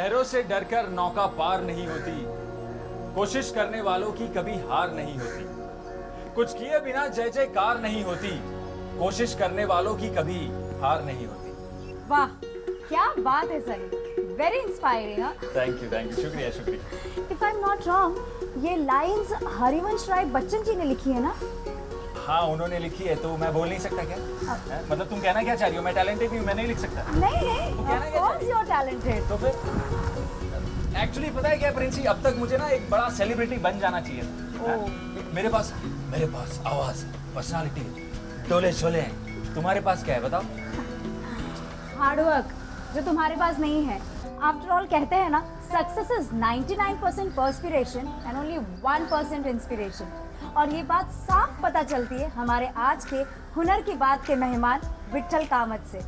लहरों से डरकर नौका पार नहीं होती, कोशिश करने वालों की कभी हार नहीं होती। कुछ किए बिना जय जयकार नहीं होती, कोशिश करने वालों की कभी हार नहीं होती। वाह, क्या बात है Sunny, very inspiring. Thank you, शुक्रिया शुक्रिया। If I am not wrong, ये लाइंस हरिवंश राय बच्चन जी ने लिखी है ना? हाँ, उन्होंने लिखी है, तो मैं बोल नहीं सकता क्या? मतलब तुम कहना क्या चाह रही हो? मैं टैलेंटेड नहीं हूँ, मैं नहीं लिख सकता? नहीं, तो कहना of क्या course चाहिए? you are talented। तो फिर एक्चुअली पता है क्या प्रिंसी, अब तक मुझे ना एक बड़ा सेलिब्रिटी बन जाना चाहिए था। हाँ? मेरे पास आवाज, पर्सनालिटी, टोले शोले हैं। तुम्हारे पास क्या है बताओ? हार्ड वर्क, जो तुम्हारे पास नहीं है। आफ्टर ऑल कहते हैं ना, success is 99% perspiration and only 1% inspiration. और ये बात साफ पता चलती है हमारे आज के हुनर की बात के मेहमान विट्ठल कामत से।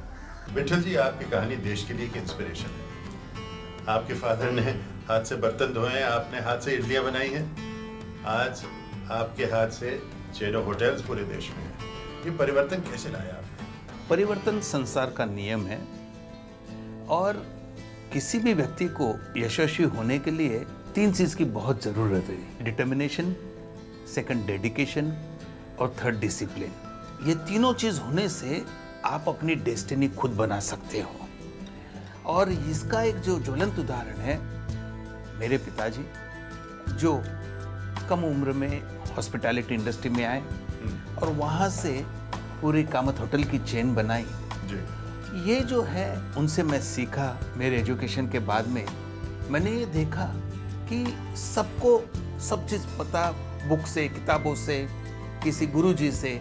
विट्ठल जी, आपकी कहानी देश के लिए एक इंस्पिरेशन है। आपके फादर ने हाथ से बर्तन धोए हैं, आपने हाथ से इडलियां बनाई हैं, आज आपके हाथ से चेनो होटल्स पूरे देश में हैं। ये परिवर्तन कैसे लाया आपने? परिवर्तन संसार का नियम है और किसी भी व्यक्ति को यशस्वी होने के लिए 3 चीज की बहुत जरूरत है: डिटर्मिनेशन, सेकंड डेडिकेशन और थर्ड डिसिप्लिन। ये तीनों चीज होने से आप अपनी डेस्टिनी खुद बना सकते हो। और इसका एक जो ज्वलंत उदाहरण है, मेरे पिताजी जो कम उम्र में हॉस्पिटैलिटी इंडस्ट्री में आए और वहां से पूरी कामत होटल की चेन बनाई। जी। ये जो है उनसे मैं सीखा। मेरे एजुकेशन के बाद में मैंने ये देखा कि सबको सब चीज पता बुक से, किताबों से, किसी गुरुजी से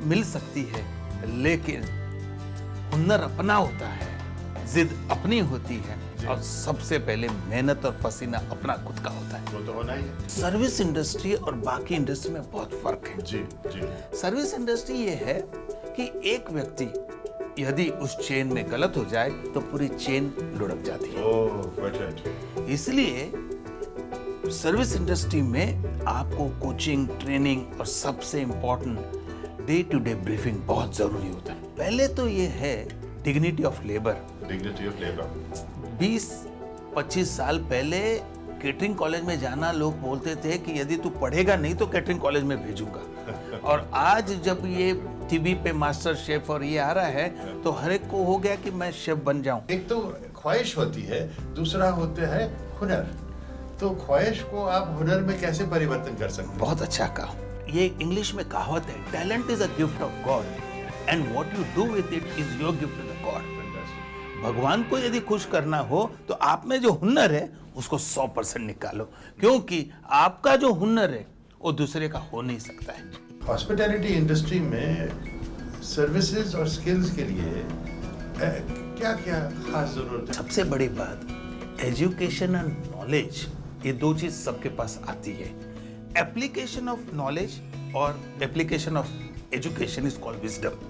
मिल सकती है, लेकिन हुनर अपना होता है, जिद अपनी होती है और सबसे पहले मेहनत और पसीना अपना खुद का होता है। वो तो होना ही है। सर्विस इंडस्ट्री और बाकी इंडस्ट्री में बहुत फर्क है। जी जी। सर्विस इंडस्ट्री ये है कि एक व्यक्ति यदि उस चेन में गलत हो जाए तो पूरी चेन लुढ़क जाती है। Oh, right. इसलिए सर्विस इंडस्ट्री में आपको कोचिंग, ट्रेनिंग और सबसे important day to day briefing बहुत जरूरी होता है। पहले तो ये है dignity of labour. Dignity of labour. 20-25 साल पहले केटरिंग कॉलेज में जाना, लोग बोलते थे कि यदि तू पढ़ेगा नहीं तो केटरिंग कॉलेज में भेजूंगा। और आज जब ये टीवी पे मास्टर शेफ और ये आ रहा है तो हर एक को हो गया कि मैं शेफ बन जाऊं। एक तो ख्वाहिश होती है, दूसरा होता है हुनर। तो ख्वाहिश को आप हुनर में कैसे परिवर्तन कर सकते हैं? बहुत अच्छा कहा। ये इंग्लिश में कहावत है, talent is a gift of god and what you do with it is your gift to the god. भगवान को यदि खुश करना हो तो आप में जो हुनर है उसको 100% निकालो, क्योंकि आपका जो हुनर है वो दूसरे का हो नहीं सकता है। हॉस्पिटैलिटी इंडस्ट्री में सर्विसेज और स्किल्स के लिए क्या क्या खास जरूरत है? सबसे बड़ी बात, एजुकेशन एंड नॉलेज, ये 2 चीज सबके पास आती है। एप्लीकेशन ऑफ नॉलेज और application of education is called wisdom.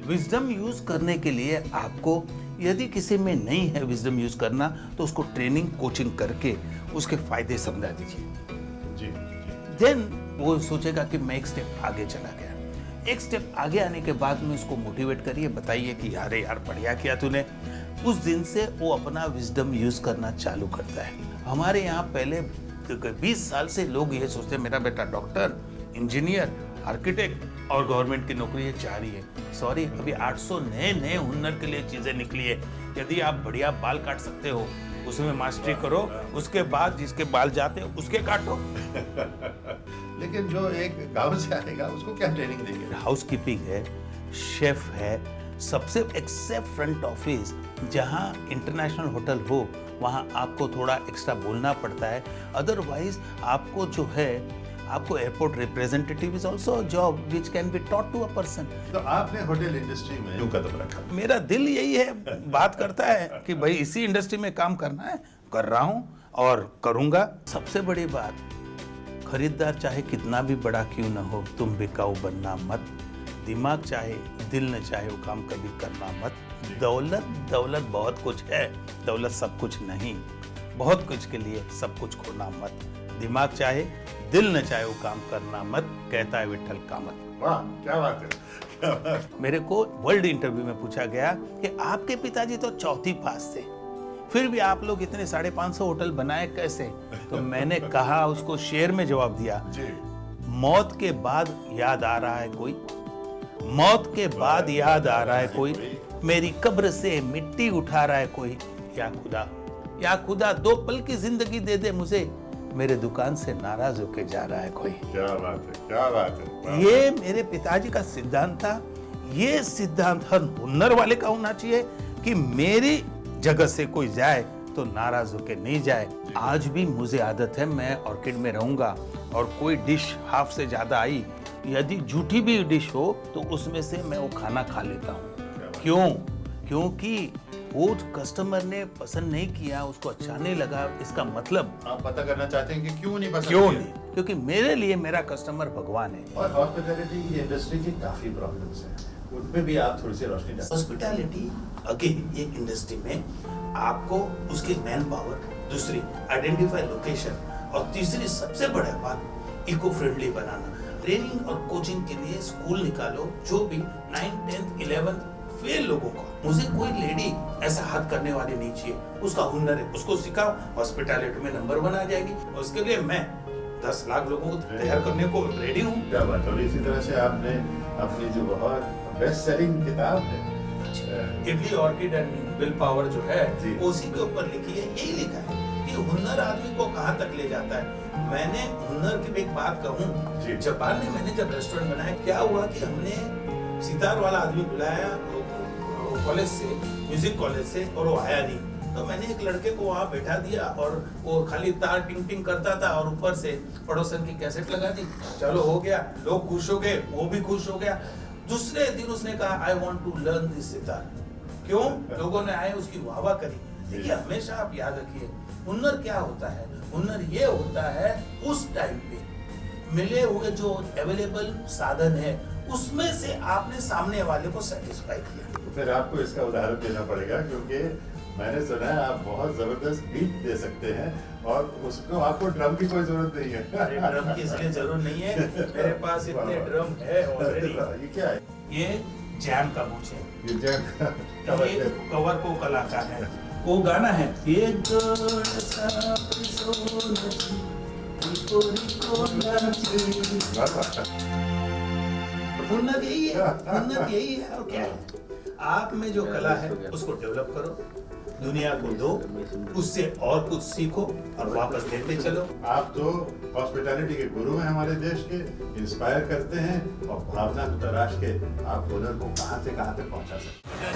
Wisdom use करने के लिए आपको, यदि किसी में नहीं है विजडम यूज करना, तो उसको ट्रेनिंग, कोचिंग करके उसके फायदे समझा दीजिए। जी। देन वो सोचेगा कि मैं एक स्टेप आगे चला गया। एक स्टेप आगे आने के बाद में उसको मोटिवेट करिए, बताइए कि अरे यार बढ़िया किया तूने। उस दिन से वो अपना विजडम यूज करना चालू करता है। हमारे यहाँ पहले 20 साल से लोग ये सोचते हैं मेरा बेटा डॉक्टर, इंजीनियर, आर्किटेक्ट और गवर्नमेंट की नौकरी ये चाह रही है। सॉरी, अभी 800 नए हुनर के लिए चीजें निकली है। यदि आप बढ़िया बाल काट सकते हो, उसमें मास्टरी करो, उसके बाद जिसके बाल जाते हैं उसके काटो। लेकिन जो एक गांव से आएगा उसको क्या ट्रेनिंग देंगे? हाउसकीपिंग है, शेफ है, सबसे एक्सेप्ट फ्रंट ऑफिस, जहां इंटरनेशनल होटल हो वहां आपको थोड़ा एक्स्ट्रा बोलना पड़ता है। अदरवाइज आपको जो है, आपको airport representative is also job which can be taught to a person. तो आपने होटल इंडस्ट्री में क्यों कदम रखा? मेरा दिल यही है, बात करता है कि भाई इसी इंडस्ट्री में काम करना है, कर रहा हूं और करूंगा। सबसे बड़ी बात, खरीदार चाहे कितना भी बड़ा क्यों ना हो, तुम बिकाऊ बनना मत। दिमाग चाहे, दिल न चाहे, वो काम कभी करना मत। दौलत बहुत कुछ है, दौलत सब कुछ नहीं। बहुत कुछ के लिए सब कुछ खोना मत। दिमाग चाहे, दिल न चाहे, वो काम करना मत, कहता है विट्ठल कामत। वाह, क्या बात है, क्या बात। मेरे को वर्ल्ड इंटरव्यू में पूछा गया कि आपके पिताजी तो 4वीं पास थे, फिर भी आप लोग इतने 550 होटल बनाए कैसे? तो मैंने कहा, उसको शेर में जवाब दिया, जी। मौत के बाद याद आ रहा है कोई, मौत के बाद याद आ रहा है कोई, मेरी कब्र से मिट्टी उठा रहा है कोई, या खुदा 2 पल की जिंदगी दे दे मुझे, मेरे दुकान से नाराज होके जा रहा है कोई। क्या बात है, क्या बात है। ये मेरे पिताजी का सिद्धांत था। ये सिद्धांत हर हुनर वाले का होना चाहिए कि मेरी जगह से कोई जाए तो नाराज होके नहीं जाए। आज भी मुझे आदत है, मैं ऑर्किड में रहूंगा और कोई डिश हाफ से ज्यादा आई, यदि झूठी भी डिश हो तो उसमें से मैं वो खाना खा लेता हूँ। क्यों? क्योंकि वो कस्टमर ने पसंद नहीं किया, उसको अच्छा नहीं लगा, इसका मतलब आप पता करना चाहते हैं कि क्यों नहीं पसंद क्यों किया? नहीं? क्योंकि मेरे लिए मेरा कस्टमर भगवान है। और हॉस्पिटैलिटी की इंडस्ट्री की काफी प्रॉब्लम्स हैं, उनपे भी आप थोड़ी सी रोशनी डालें। हॉस्पिटैलिटी अगेन ये इंडस्ट्री में आपको उसकी मैन पावर, दूसरी आइडेंटिफाई लोकेशन, और तीसरी सबसे बड़ा बात इको फ्रेंडली बनाना। ट्रेनिंग और कोचिंग के लिए स्कूल निकालो, जो भी 9th 10th 11th फेल लोगों को। मुझे कोई लेडी ऐसा हाथ करने वाली नहीं चाहिए, उसका हुनर है, उसको सिखाओ, हॉस्पिटैलिटी में नंबर 1 आ जाएगी। उसके लिए मैं 10 लाख लोगों को तैयार करने को रेडी हूँ। क्या बात है। और इसी तरह से आपने अपनी जो बहुत बेस्ट सेलिंग किताब है idli orchid and will power जो है, जी। उसी के ऊपर लिखी है, यही लिखा है कि हुनर आदमी को कहाँ तक ले जाता है। मैंने हुनर की एक बात कहूँ, जी। जापान में मैंने जब रेस्टोरेंट बनाया, क्या हुआ कि हमने सितार वाला आदमी बुलाया कॉलेज से, म्यूजिक कॉलेज से, और वो आया नहीं। तो मैंने एक लड़के को वहाँ बैठा दिया और वो खाली तार टिंग टिंग करता था और ऊपर से पड़ोसन की कैसेट लगा दी। चलो हो गया, लोग खुश हो गए, वो भी खुश हो गया। दूसरे दिन उसने कहा I want to learn this sitar. क्यों? लोगों ने आए, उसकी वाहवाह करी। देखिए, हमेशा आप याद रखिए, हुनर क्या होता है? हुनर ये होता है उस टाइम पे मिले हुए जो अवेलेबल साधन है, उसमें से आपने सामने वाले को सेटिस्फाई किया। तो फिर आपको इसका उदाहरण देना पड़ेगा, क्योंकि मैंने सुना है आप बहुत जबरदस्त बीट दे सकते हैं और उसको आपको ड्रम की कोई जरूरत नहीं है। अरे ड्रम की इसलिए जरूरत नहीं है, मेरे पास इतने ड्रम है ऑलरेडी। ये क्या है? ये जैम का मुझ है, ये जैम ये कवर को कला का है। वो गाना है, ये गोड़ सा सोनची, रिको नाची। हुनर यही है, हुनर यही है। और क्या है? आप में जो कला है उसको डेवलप करो, दुनिया को दो, उससे और कुछ सीखो और वापस देते चलो। आप तो हॉस्पिटैलिटी के गुरु हैं हमारे देश के, इंस्पायर करते हैं और भावना को तराश के आप हुनर को कहां से कहां तक पहुंचा सकते हैं।